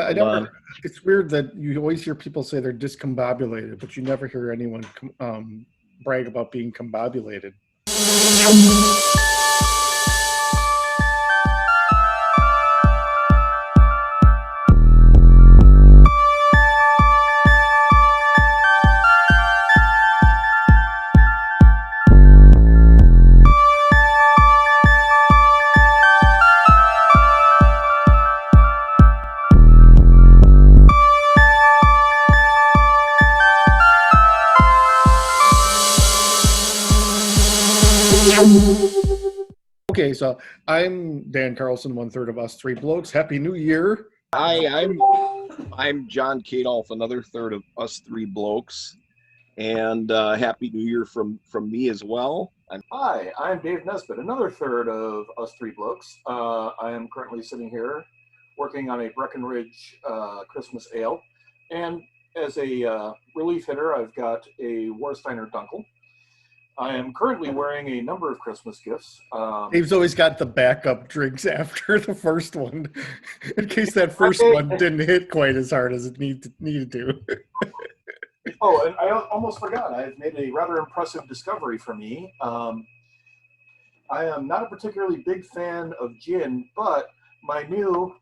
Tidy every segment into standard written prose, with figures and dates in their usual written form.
I Hold on. never. It's weird that you always hear people say they're discombobulated, but you never hear anyone brag about being combobulated. Okay, so I'm Dan Carlson, 1/3 of Us Three Blokes. Happy New Year. Hi, I'm John Kadolf, another third of Us Three Blokes, and Happy New Year from me as well. Hi, I'm Dave Nesbitt, another third of Us Three Blokes. I am currently sitting here working on a Breckenridge Christmas ale, and as a relief hitter, I've got a Warsteiner Dunkel. I am currently wearing a number of Christmas gifts. Dave's always got the backup drinks after the first one, in case that first one didn't hit quite as hard as it needed to. Oh, and I almost forgot. I've made a rather impressive discovery for me. I am not a particularly big fan of gin, but my new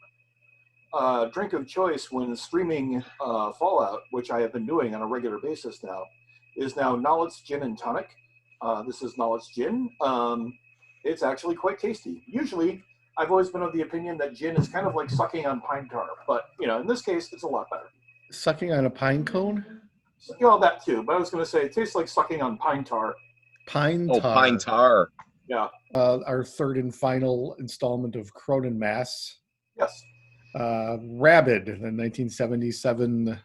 drink of choice when streaming Fallout, which I have been doing on a regular basis now, is now Nollet's Gin and Tonic. This is Nollet's Gin. It's actually quite tasty. Usually, I've always been of the opinion that gin is kind of like sucking on pine tar, but in this case, it's a lot better. Sucking on a pine cone? Well, that too, but I was going to say it tastes like sucking on pine tar. Pine tar. Oh, pine tar. Yeah. Our third and final installment of Cronenmas. Yes. RABID, the 1977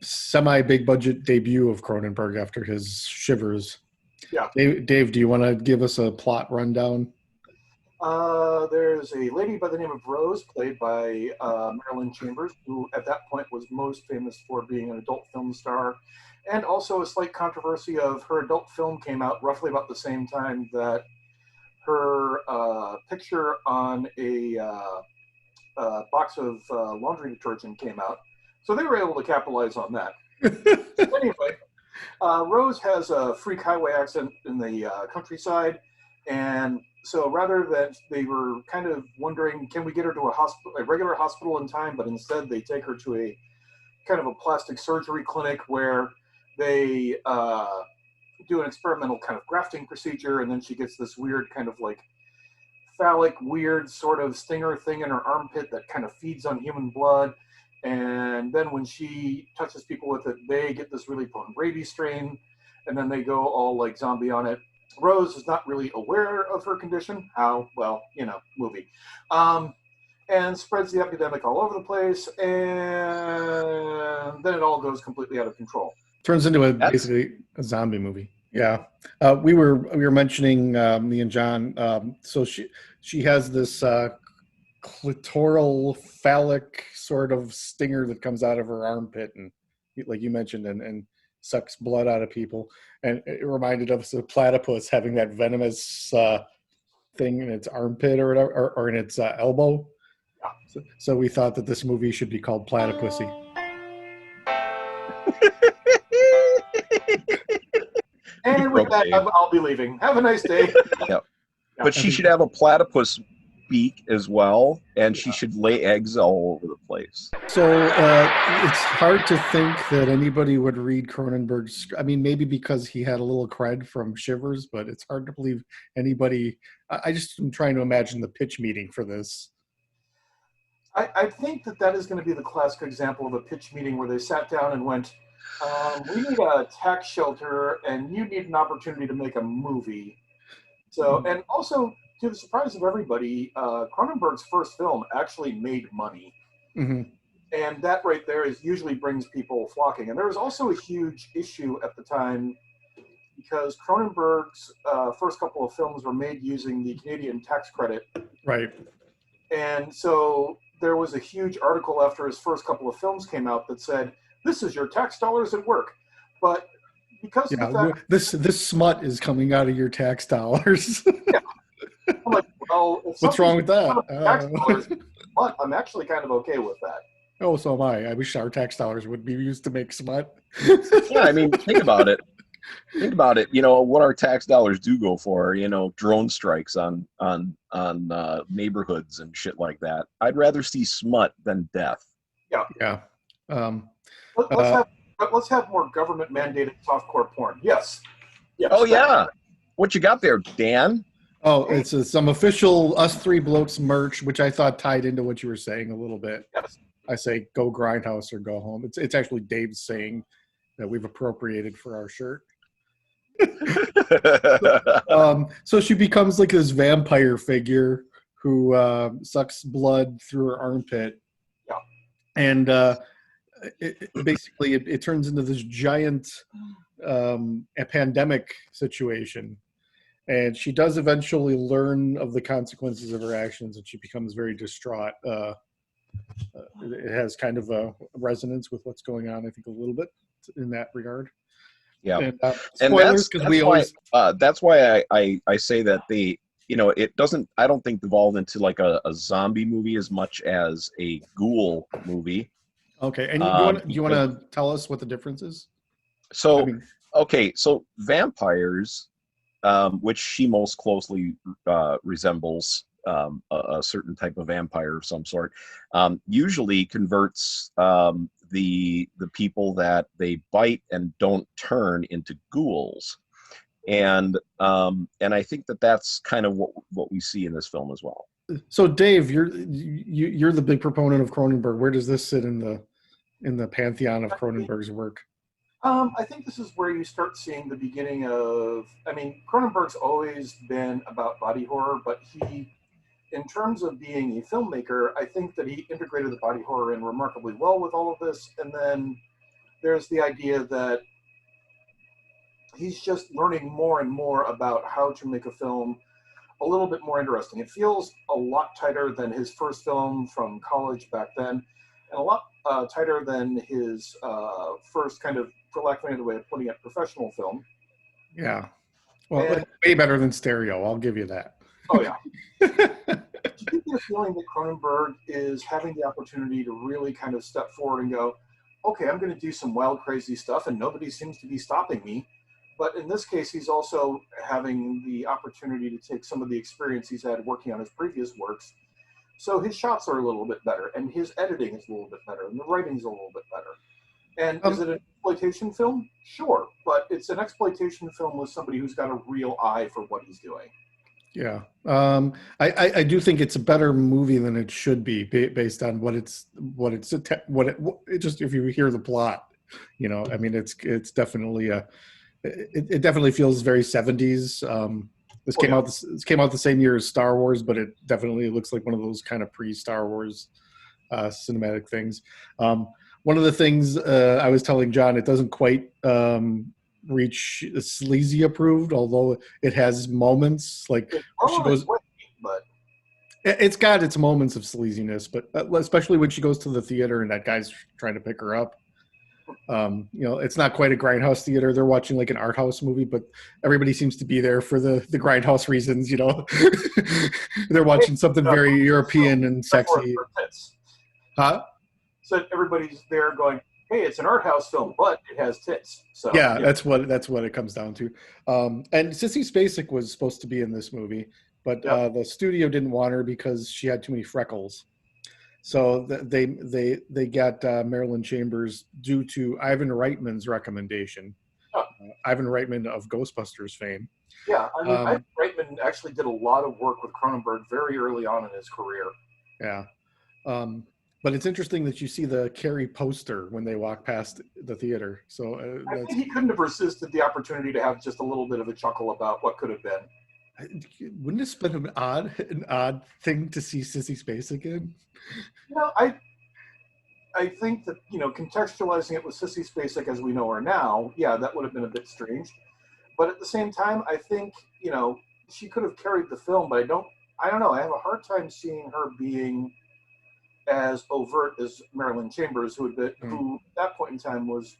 semi-big budget debut of Cronenberg after his Shivers. Yeah. Dave, do you want to give us a plot rundown? There's a lady by the name of Rose, played by Marilyn Chambers, who at that point was most famous for being an adult film star, and also a slight controversy of her adult film came out roughly about the same time that her picture on a box of laundry detergent came out. So they were able to capitalize on that. Anyway, Rose has a freak highway accident in the countryside, and so rather than, they were kind of wondering, can we get her to a regular hospital in time? But instead, they take her to a kind of a plastic surgery clinic where they do an experimental kind of grafting procedure, and then she gets this weird kind of like phallic, weird sort of stinger thing in her armpit that kind of feeds on human blood. And then when she touches people with it, they get this really potent rabies strain, and then they go all like zombie on it. Rose is not really aware of her condition. How? Well, movie. And spreads the epidemic all over the place, and then it all goes completely out of control. Turns into basically a zombie movie. Yeah. We were mentioning, me and John, so she has this clitoral phallic sort of stinger that comes out of her armpit, and like you mentioned, and sucks blood out of people. And it reminded us of platypus having that venomous thing in its armpit or whatever, or in its elbow. So we thought that this movie should be called Platypussy. And with that, I'll be leaving. Have a nice day. Yep. But she should have a platypus beak as well, and she should lay eggs all over the place. So it's hard to think that anybody would read Cronenberg's. I mean, maybe because he had a little cred from Shivers, but it's hard to believe anybody. I just am trying to imagine the pitch meeting for this. I think that is going to be the classic example of a pitch meeting where they sat down and went, we need a tax shelter, and you need an opportunity to make a movie. So, and also, to the surprise of everybody, Cronenberg's first film actually made money. Mm-hmm. And that right there usually brings people flocking. And there was also a huge issue at the time because Cronenberg's first couple of films were made using the Canadian tax credit. Right. And so there was a huge article after his first couple of films came out that said, this is your tax dollars at work. But because of the fact, this smut is coming out of your tax dollars. Yeah. I'm like, Well, if What's wrong with that? tax dollars, but I'm actually kind of okay with that. Oh, so am I. I wish our tax dollars would be used to make smut. Yeah, I mean, think about it. Think about it. You know what our tax dollars do go for. You know, drone strikes on neighborhoods and shit like that. I'd rather see smut than death. Yeah. Yeah. Um, Let's have let's have more government mandated softcore porn. Yes. Yes. Oh yeah, what you got there, Dan? oh, it's some official Us Three Blokes merch, which I thought tied into what you were saying a little bit. Yes. I say go grindhouse or go home. It's actually Dave's saying that we've appropriated for our shirt. So she becomes like this vampire figure who sucks blood through her armpit. Yeah. And basically it turns into this giant a pandemic situation. And she does eventually learn of the consequences of her actions, and she becomes very distraught. It has kind of a resonance with what's going on, I think, a little bit in that regard. Yeah, And and spoilers, because we always. That's why I say that it doesn't. I don't think devolve into like a zombie movie as much as a ghoul movie. Okay, and do you want to tell us what the difference is? So, I mean, okay, so vampires, which she most closely resembles a certain type of vampire of some sort, usually converts the people that they bite and don't turn into ghouls, and I think that that's kind of what we see in this film as well. so Dave, you're the big proponent of Cronenberg. Where does this sit in the pantheon of Cronenberg's work? I think this is where you start seeing the beginning of. I mean, Cronenberg's always been about body horror, but in terms of being a filmmaker, I think that he integrated the body horror in remarkably well with all of this. And then there's the idea that he's just learning more and more about how to make a film a little bit more interesting. It feels a lot tighter than his first film from college back then, and a lot tighter than his first kind of, for lack of another way of putting it, professional film. Yeah. Well, way better than Stereo. I'll give you that. Oh, yeah. Do you get a feeling that Cronenberg is having the opportunity to really kind of step forward and go, okay, I'm going to do some wild, crazy stuff, and nobody seems to be stopping me? But in this case, he's also having the opportunity to take some of the experience he's had working on his previous works. So his shots are a little bit better, and his editing is a little bit better, and the writing's a little bit better. And is it an exploitation film? Sure, but it's an exploitation film with somebody who's got a real eye for what he's doing. Yeah, I do think it's a better movie than it should be based on just if you hear the plot, I mean it's definitely it definitely feels very 70s. This came out the same year as Star Wars, but it definitely looks like one of those kind of pre-Star Wars cinematic things. One of the things I was telling John, it doesn't quite reach sleazy approved, although it has moments like she goes. But it's got its moments of sleaziness, but especially when she goes to the theater and that guy's trying to pick her up. It's not quite a grindhouse theater. They're watching like an art house movie, but everybody seems to be there for the grindhouse reasons. They're watching something very European and sexy. Huh? So everybody's there going, hey, it's an art house film, but it has tits. So yeah, that's what it comes down to. And Sissy Spacek was supposed to be in this movie, but the studio didn't want her because she had too many freckles. So they got Marilyn Chambers due to Ivan Reitman's recommendation. Ivan Reitman of Ghostbusters fame. Yeah, I mean, Ivan Reitman actually did a lot of work with Cronenberg very early on in his career. Yeah. But it's interesting that you see the Carrie poster when they walk past the theater. So I think he couldn't have resisted the opportunity to have just a little bit of a chuckle about what could have been. Wouldn't it have been an odd thing to see Sissy Spacek again? I think that, contextualizing it with Sissy Spacek as we know her now, yeah, that would have been a bit strange. But at the same time, I think, she could have carried the film, but I don't know. I have a hard time seeing her being as overt as Marilyn Chambers, who at that point in time was,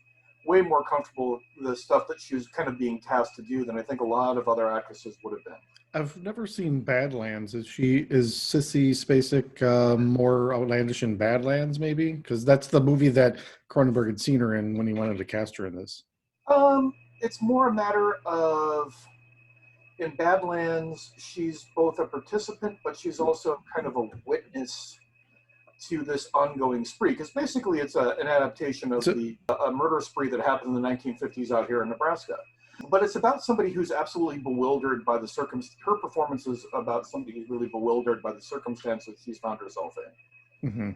way more comfortable with the stuff that she was kind of being tasked to do than I think a lot of other actresses would have been. I've never seen Badlands. Is Sissy Spacek more outlandish in Badlands, maybe? Because that's the movie that Cronenberg had seen her in when he wanted to cast her in this. It's more a matter of, in Badlands, she's both a participant, but she's also kind of a witness to this ongoing spree. Because basically, it's an adaptation of a murder spree that happened in the 1950s out here in Nebraska. But it's about somebody who's absolutely bewildered by the her performance is about somebody who's really bewildered by the circumstances she's found herself in. Mm-hmm.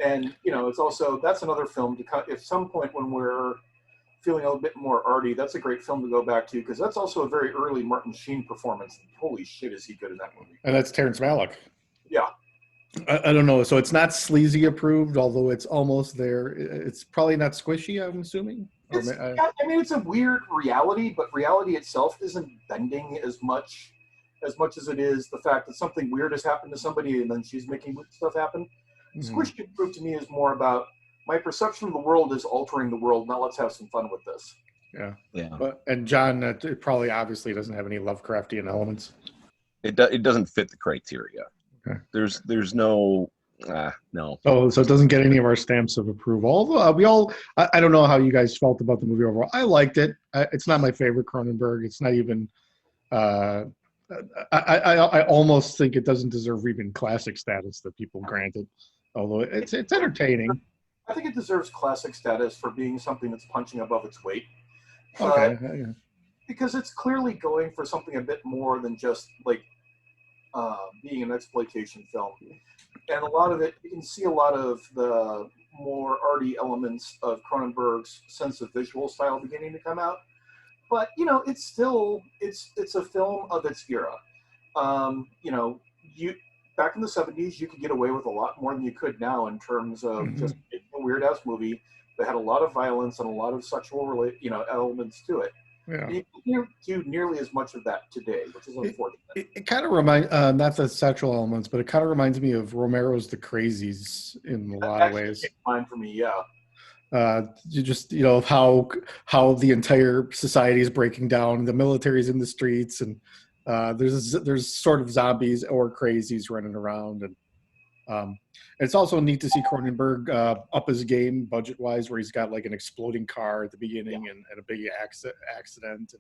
And, it's also, that's another film to, at some point when we're feeling a little bit more arty, that's a great film to go back to, because that's also a very early Martin Sheen performance. Holy shit, is he good in that movie. And that's Terrence Malick. Yeah. I don't know. So it's not sleazy approved, although it's almost there. It's probably not squishy, I'm assuming. It's a weird reality, but reality itself isn't bending as much as it is the fact that something weird has happened to somebody and then she's making weird stuff happen. Mm-hmm. Squishy approved to me is more about my perception of the world is altering the world. Now let's have some fun with this. Yeah. And John, it probably obviously doesn't have any Lovecraftian elements. It doesn't fit the criteria. Okay. There's no. No. Oh, so it doesn't get any of our stamps of approval. Although I don't know how you guys felt about the movie overall. I liked it. It's not my favorite Cronenberg. It's not even. I almost think it doesn't deserve even classic status that people grant it. Although it's entertaining. I think it deserves classic status for being something that's punching above its weight. Okay. Because it's clearly going for something a bit more than just like being an exploitation film. And a lot of it, you can see a lot of the more arty elements of Cronenberg's sense of visual style beginning to come out. But, it's still, it's a film of its era. Back in the 70s, you could get away with a lot more than you could now in terms of just making a weird-ass movie that had a lot of violence and a lot of sexual, elements to it. Yeah. You can't do nearly as much of that today, which is unfortunate. It kind of reminds, not the sexual elements, but it kind of reminds me of Romero's The Crazies in a lot of ways. Fine for me, yeah. You just, how the entire society is breaking down, the military's in the streets, and there's sort of zombies or crazies running around, and it's also neat to see Cronenberg up his game budget-wise, where he's got like an exploding car at the beginning and a big accident.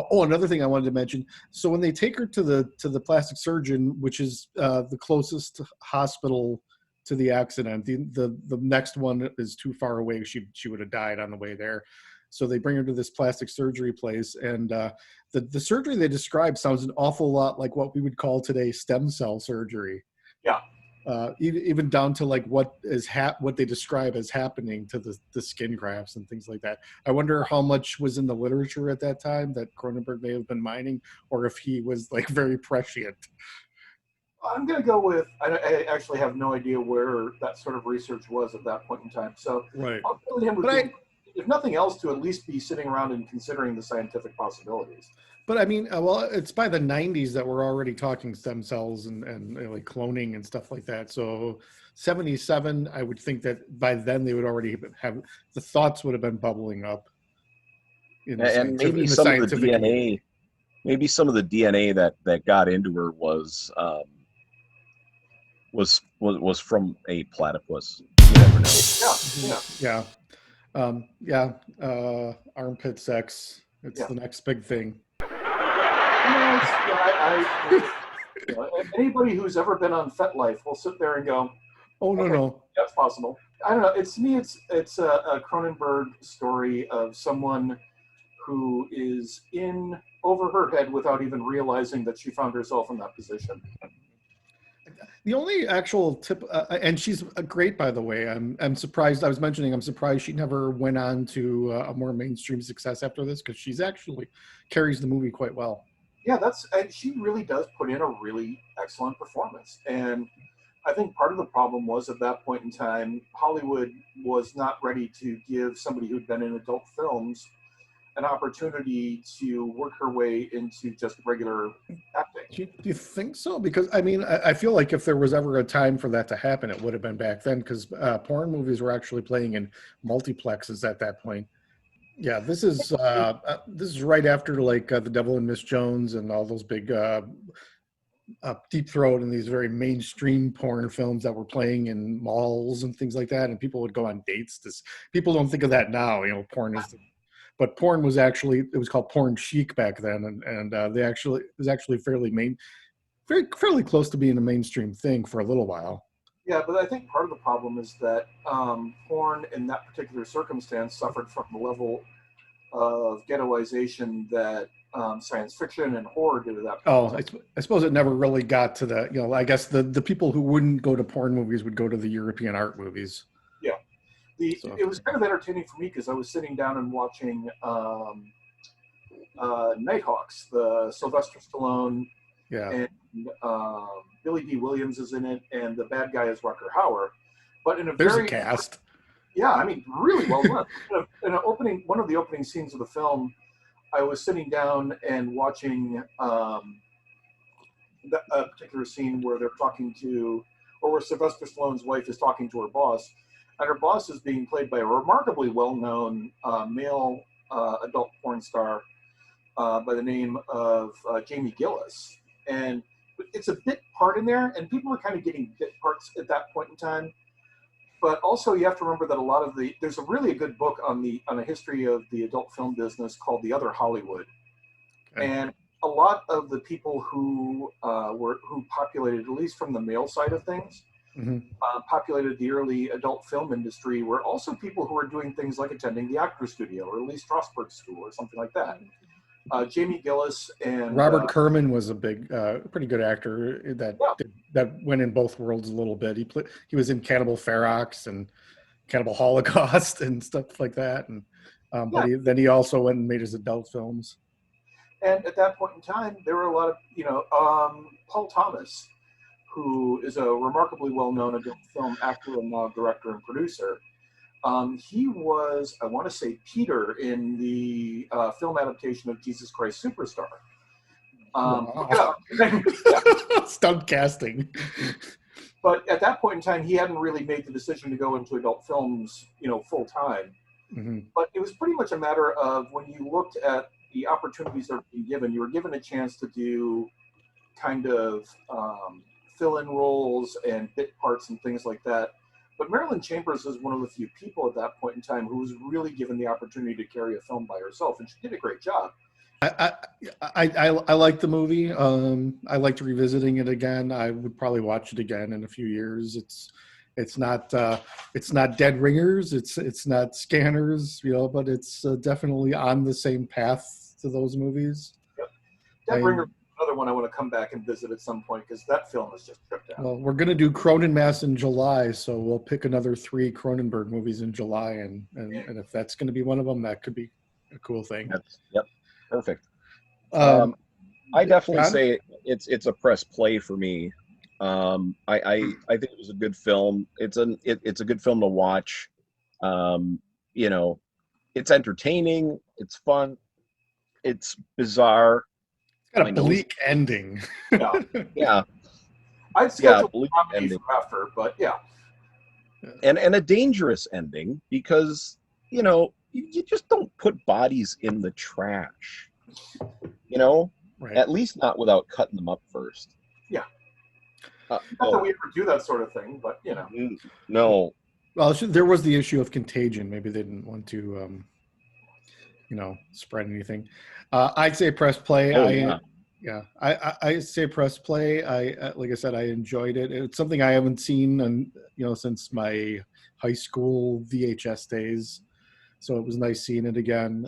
Another thing I wanted to mention. So when they take her to the plastic surgeon, which is the closest hospital to the accident, the next one is too far away. She would have died on the way there. So they bring her to this plastic surgery place, and the surgery they describe sounds an awful lot like what we would call today stem cell surgery. Yeah. Even down to like what they describe as happening to the skin grafts and things like that. I wonder how much was in the literature at that time that Cronenberg may have been mining, or if he was like very prescient. I'm going to go with, I actually have no idea where that sort of research was at that point in time. So right. I'll go with him with if nothing else, to at least be sitting around and considering the scientific possibilities. But I mean, it's by the 90s that we're already talking stem cells and like cloning and stuff like that. So 77, I would think that by then they would already have, the thoughts would have been bubbling up. And maybe some of the DNA, maybe some of the DNA that got into her was from a platypus. You never know. Yeah. Armpit sex. It's the next big thing. Anybody who's ever been on FetLife will sit there and go, "Oh no, that's possible." I don't know. It's a Cronenberg story of someone who is in over her head without even realizing that she found herself in that position. The only actual tip, and she's great, by the way. I'm surprised. I'm surprised she never went on to a more mainstream success after this, because she's actually carries the movie quite well. Yeah, she really does put in a really excellent performance. And I think part of the problem was at that point in time, Hollywood was not ready to give somebody who'd been in adult films an opportunity to work her way into just regular acting. Do you think so? Because I mean, I feel like if there was ever a time for that to happen, it would have been back then, because porn movies were actually playing in multiplexes at that point. Yeah, this is right after like The Devil and Miss Jones and all those big Deep Throat and these very mainstream porn films that were playing in malls and things like that, and people would go on dates. People don't think of that now, porn is, but porn was actually, it was called porn chic back then, and they actually, it was actually fairly close to being a mainstream thing for a little while. Yeah, but I think part of the problem is that porn in that particular circumstance suffered from the level of ghettoization that science fiction and horror did at that Oh, point. I suppose it never really got to the, I guess the people who wouldn't go to porn movies would go to the European art movies. Yeah, So, it was kind of entertaining for me because I was sitting down and watching Nighthawks, the Sylvester Stallone yeah. and Billy D. Williams is in it, and the bad guy is Rucker Hauer. But in a There's a very cast. yeah, I mean, really well done. One of the opening scenes of the film, I was sitting down and watching a particular scene where they're talking to, or where Sylvester Stallone's wife is talking to her boss, and her boss is being played by a remarkably well-known male adult porn star by the name of Jamie Gillis, and it's a bit part in there, and people are kind of getting bit parts at that point in time. But also, you have to remember that a lot of there's a really good book on a history of the adult film business called The Other Hollywood, Okay. and a lot of the people who populated, at least from the male side of things, populated the early adult film industry were also people who were doing things like attending the Actors Studio or Lee Strasberg School or something like that. Jamie Gillis and Robert Kerman was a pretty good actor yeah, that went in both worlds a little bit. He was in Cannibal Ferox and Cannibal Holocaust and stuff like that, and yeah. then he also went and made his adult films. And at that point in time, there were a lot of Paul Thomas, who is a remarkably well-known adult film actor and now director and producer. He was, I want to say, Peter in the film adaptation of Jesus Christ Superstar. Wow. Yeah. Stunt casting. But at that point in time, he hadn't really made the decision to go into adult films, full time. Mm-hmm. But it was pretty much a matter of when you looked at the opportunities that were being given, you were given a chance to do kind of fill-in roles and bit parts and things like that. But Marilyn Chambers is one of the few people at that point in time who was really given the opportunity to carry a film by herself, and she did a great job. I like the movie. I liked revisiting it again. I would probably watch it again in a few years. It's not Dead Ringers. It's not Scanners, but it's definitely on the same path to those movies. Yep. Dead Ringer is another one I want to come back and visit at some point because that film is just tripped out. Well, we're going to do Cronenmas in July, so we'll pick another 3 Cronenberg movies in July, and if that's going to be one of them, that could be a cool thing. Yep, perfect. I definitely say it's a press play for me. I think it was a good film. It's a good film to watch. It's entertaining. It's fun. It's bizarre. It's got a bleak ending. Yeah. I'd schedule a comedy for after, but yeah. And a dangerous ending because, you just don't put bodies in the trash. Right. At least not without cutting them up first. Yeah. Not that we ever do that sort of thing, but No. Well, there was the issue of contagion. Maybe they didn't want to, spread anything. I'd say press play. I say press play. Like I said, I enjoyed it. It's something I haven't seen, since my high school VHS days. So it was nice seeing it again.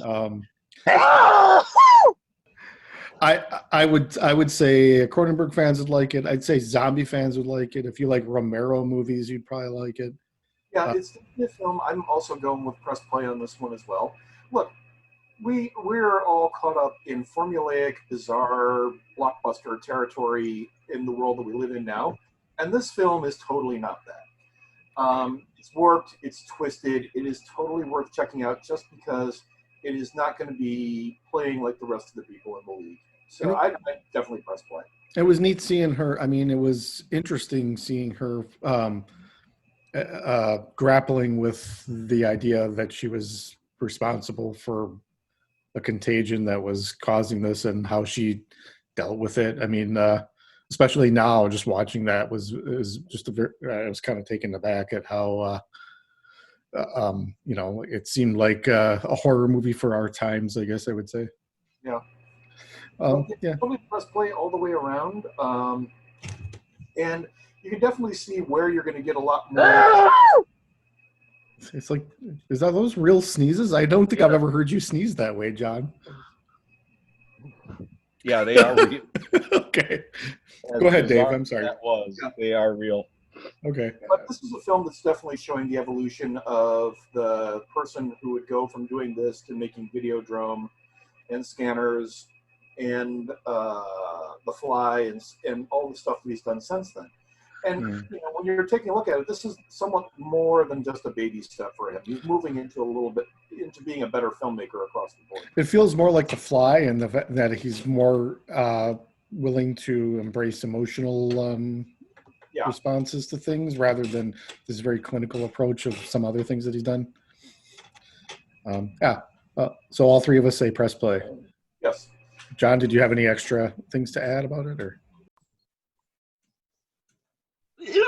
I would say Cronenberg fans would like it. I'd say zombie fans would like it. If you like Romero movies, you'd probably like it. Yeah, it's a film. I'm also going with press play on this one as well. Look, we're all caught up in formulaic, bizarre, blockbuster territory in the world that we live in now, and this film is totally not that. It's warped, it's twisted, it is totally worth checking out just because it is not going to be playing like the rest of the people in the league. So I definitely press play. It was neat seeing her. I mean, it was interesting seeing her grappling with the idea that she was responsible for a contagion that was causing this and how she dealt with it. I mean, especially now, just watching that was just I was kind of taken aback at how it seemed like a horror movie for our times, I guess I would say. Yeah. Yeah. Totally press play all the way around, and you can definitely see where you're going to get a lot more. It's like, is that those real sneezes? I don't think I've ever heard you sneeze that way, John. Yeah, they are real. Okay. Go ahead, Dave. I'm sorry. They are real. Okay. But this is a film that's definitely showing the evolution of the person who would go from doing this to making Videodrome and scanners and The Fly and all the stuff that he's done since then. And when you're taking a look at it, this is somewhat more than just a baby step for him. He's moving into being a better filmmaker across the board. It feels more like The Fly, and that he's more willing to embrace emotional responses to things rather than this very clinical approach of some other things that he's done. So all three of us say press play. Yes. John, did you have any extra things to add about it, or? Yeah.